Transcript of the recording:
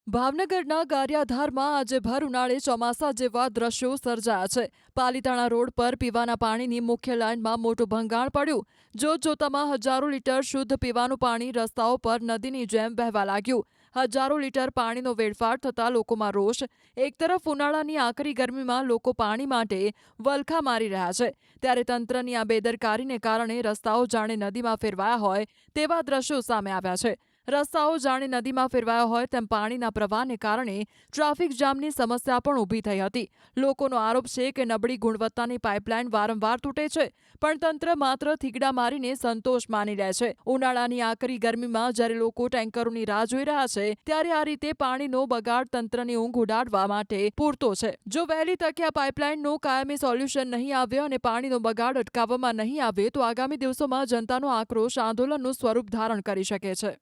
ભાવનગરના ગારિયાધારમાં આજે ભર ઉનાળે ચોમાસા જેવા દ્રશ્યો સર્જાયા છે। પાલીતાણા રોડ પર પીવાના પાણીની મુખ્ય લાઇનમાં મોટું ભંગાણ પડ્યું। જોતજોતામાં હજારો લીટર શુદ્ધ પીવાનું પાણી રસ્તાઓ પર નદીની જેમ વહેવા લાગ્યું। હજારો લીટર પાણીનો વેડફાટ થતા લોકોમાં રોષ। એક તરફ ઉનાળાની આકરી ગરમીમાં લોકો પાણી માટે વલખા મારી રહ્યા છે, ત્યારે તંત્રની આ બેદરકારીને કારણે રસ્તાઓ જાણે નદીમાં ફેરવાયા હોય તેવા દ્રશ્યો સામે આવ્યા છે। રસ્તાઓ જાણે નદીમાં ફેરવાયા હોય તેમ પાણીના પ્રવાહને કારણે ટ્રાફિક જામની સમસ્યા પણ ઊભી થઈ હતી। લોકોનો આરોપ છે કે નબળી ગુણવત્તાની પાઇપલાઇન વારંવાર તૂટે છે, પણ તંત્ર માત્ર થીગડા મારીને સંતોષ માની લે છે। ઉનાળાની આકરી ગરમીમાં જ્યારે લોકો ટેન્કરોની રાહ જોઈ રહ્યા છે, ત્યારે આ રીતે પાણીનો બગાડ તંત્રની ઊંઘ ઉડાડવા માટે પૂરતો છે। જો વહેલી તકે આ પાઇપલાઇનનું કાયમી સોલ્યુશન નહીં આવે અને પાણીનો બગાડ અટકાવવામાં નહીં આવે તો આગામી દિવસોમાં જનતાનો આક્રોશ આંદોલનનું સ્વરૂપ ધારણ કરી શકે છે।